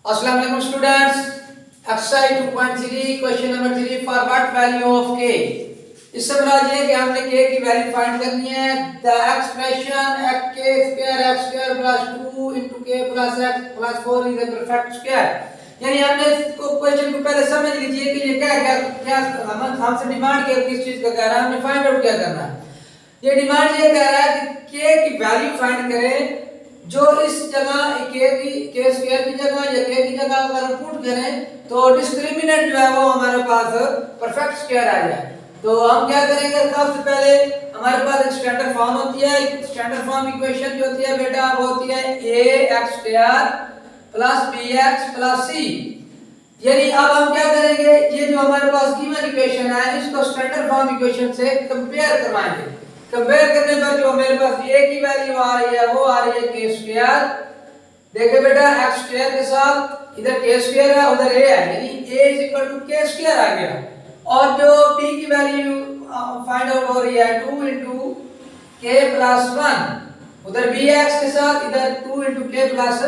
अस्सलाम वालेकुम students. Exercise 2.3 question number 3 for what value of k। इससे मुराद ये है कि हमने k की वैल्यू फाइंड करनी है। The expression x² plus 2 into k plus x plus 4 is a perfect square। यानी हमने इसको क्वेश्चन को पहले समझ लीजिए कि ये क्या हमसे डिमांड किस चीज का कर रहा है, हमने फाइंड आउट क्या करना है। ये डिमांड ये कह रहा है कि k की वैल्यू फाइंड करें जो इस जगह k स्क्वायर की जगह या k की जगह अगर हम पुट करें तो डिस्क्रिमिनेंट जो है वो हमारे पास परफेक्ट स्क्वायर आ जाए। तो हम क्या करेंगे, सबसे पहले हमारे पास एक स्टैंडर्ड फॉर्म होती है। स्टैंडर्ड फॉर्म इक्वेशन जो होती है बेटा वो होती है ax² plus bx plus c। यानी अब हम क्या करेंगे, ये जो हमारे पास गिवन इक्वेशन है इसको स्टैंडर्ड फॉर्म इक्वेशन से कंपेयर करवाएंगे। कंपेयर करने पर जो मेरे पास a की वैल्यू आ रही है वो आ रही है k²। देखिए बेटा x² के साथ इधर k² है उधर a है, यानी a k² आ गया। और जो b की वैल्यू फाइंड आउट हो रही है 2 into k plus 1, उधर bx के साथ इधर 2 into k plus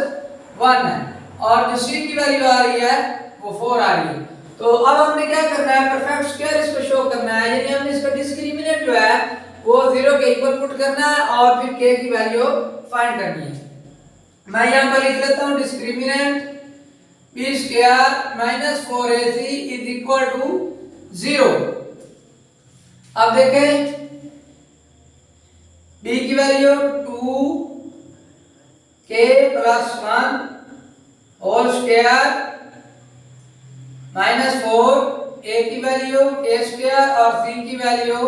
1 है। और जो c की वैल्यू आ रही है वो 4 आ रही है। तो अब हमने क्या करना है, परफेक्ट स्क्वायर इसको शो करना है, यानी हमने इसका डिस्क्रिमिनेंट जो है वो 0 के इक्वल पुट करना है और फिर k की वैल्यू फाइंड करनी है। मैं यहां पर लिख लेता हूं discriminant b² minus 4ac is equal to 0। अब देखें b की value 2k plus 1 whole square minus 4, a की वैल्यू k² और c की वैल्यू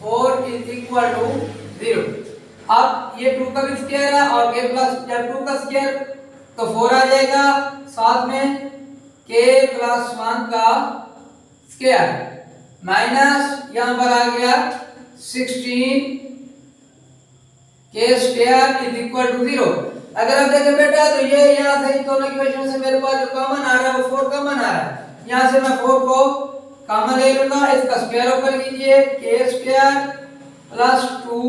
4 is equal to 0। अब ये 2 का भी स्क्वायर है और k प्लस जब 2 का स्क्वायर तो 4 आ जाएगा, साथ में k प्लस 1 का स्क्वायर माइनस यहां पर आ गया 16 k² is equal to 0। अगर आप देखें बेटा तो ये यहां से इन दोनों इक्वेशन से मेरे पास जो कॉमन आ रहा है वो 4 कॉमन आ रहा है। यहां से मैं 4 को कॉमन ले लूंगा, इसका स्क्वायर ऊपर कीजिए k² प्लस 2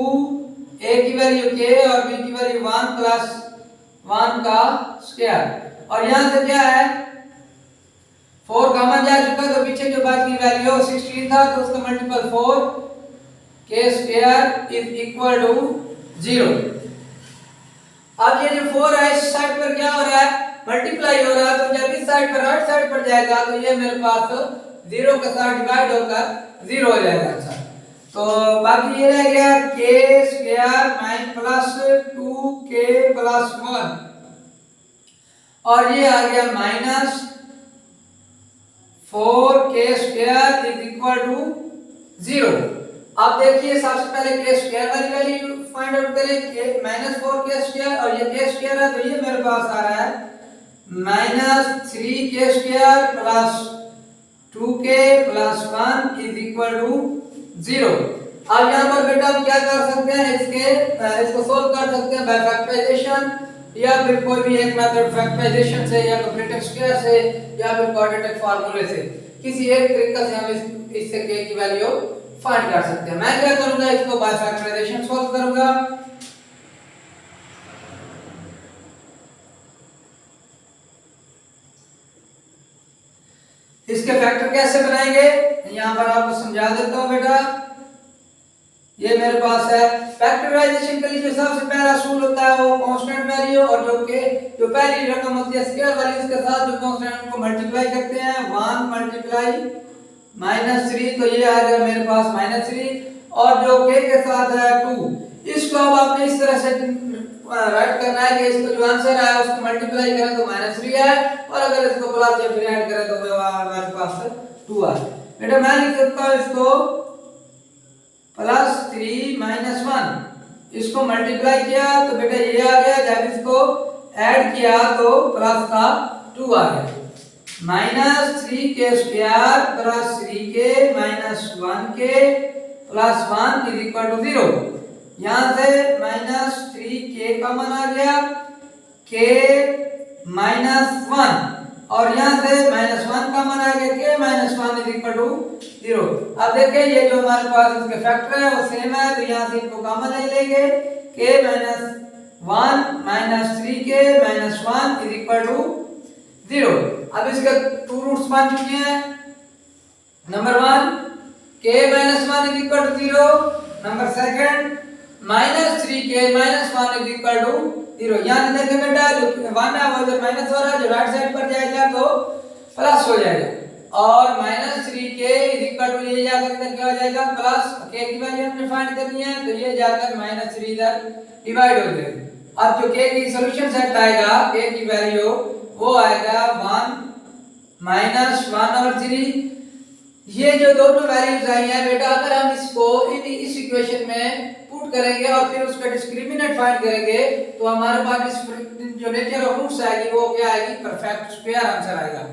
a की वैल्यू k और b की वैल्यू 1 प्लस 1 का स्क्वायर। और यहां से क्या है 4 कॉमन जा चुका तो पीछे जो बाकी वैल्यू 16 था तो उसका multiple 4 k² is equal to 0। अब ये जो 4 है इस साइड पर क्या हो रहा है, मल्टीप्लाई हो रहा है, तो जब इस साइड पर राइट साइड पर जाएगा तो ये मेरे पास 0 के साथ डिवाइड होकर 0 हो जाएगा। अच्छा तो बाकी ये रह गया k² minus plus 2k plus 1 और ये आ गया minus 4k² is equal to 0। अब देखिए सबसे पहले k² वाली वैल्यू फाइंड आउट करें, माइनस 4k² और ये k² है तो ये मेरे पास आ रहा है minus 3k² plus 2k plus 1 is equal to 0। अब यहाँ पर बेटा हम क्या कर सकते हैं, इसको सोल्व कर सकते हैं बाय फैक्टराइजेशन या फिर कोई भी एक मेथड फैक्टराइजेशन से या क्वाड्रेटिक स्क्वायर से या फिर क्वाड्रेटिक फार्मूले से, किसी एक तरीका से हम इससे k की वैल्यू फाइंड कर सकते हैं। मैं क्या करूंगा, इसको बाय फैक्टराइजेशन सॉल्व करूंगा। इसके फैक्टर कैसे बनाएंगे यहां पर आपको समझा देता हूं बेटा। ये मेरे पास है फैक्टराइजेशन के लिए जो सबसे पहला असूल होता है वो कांस्टेंट वैल्यू और जो पहली रकम होती है स्क्वायर वाली उसके साथ जो कांस्टेंट को मल्टीप्लाई करते हैं 1 मल्टीप्लाई -3 तो ये आ गया मेरे पास -3 और जो k के साथ है 2। इसको अब आपने इस तरह से राइट करना है कि इसको जो आंसर है उसको मल्टीप्लाई करें तो -3 है और अगर इसको प्लस या फिर ऐड करें तो हमारे पास 2 है। बेटा मैं लिख सकता हूं इसको +3 - 1, इसको मल्टीप्लाई किया तो बेटा ये आ गया, जब इसको ऐड किया तो प्लस का 2 आ गया -3k² plus 3k minus 1k plus 1 is equal to 0। यहां से -3k कॉमन आ गया, k माइनस 1 और यहां से -1 कॉमन आ गया, k minus 1 is equal to 0। अब देखिए ये जो हमारे पास इसके फैक्टर है वो सेम है तो यहां से इनको कॉमन ले लेंगे, k minus 1 minus 3k minus 1 is equal to 0। अब इसके 2 रूट्स मान चुके हैं। Number 1 k minus 1 is equal to 0। Number second minus 3k minus 1 is equal to 0। यहाँ देखिए बेटा जो 1 है वो इधर माइनस हो रहा है, जो राइट साइड पर जाएगा तो प्लस हो जाएगा और -3k is equal to ये जाकर इधर क्या हो जाएगा प्लस k की वैल्यू हमने फाइंड करनी है तो ये जाकर -3 इधर डिवाइड हो जाएगा। अब जो k की सॉल्यूशन सेट आएगा k की वैल्यू वो आएगा 1 -1/3। ये जो दोनों वैल्यूज आई हैं बेटा अगर हम इसको इस इक्वेशन में पुट करेंगे और फिर उसका डिस्क्रिमिनेंट फाइंड करेंगे तो हमारे पास जो नेचर ऑफ रूट्स आएगी वो क्या आएगी परफेक्ट स्क्वायर आंसर आएगा।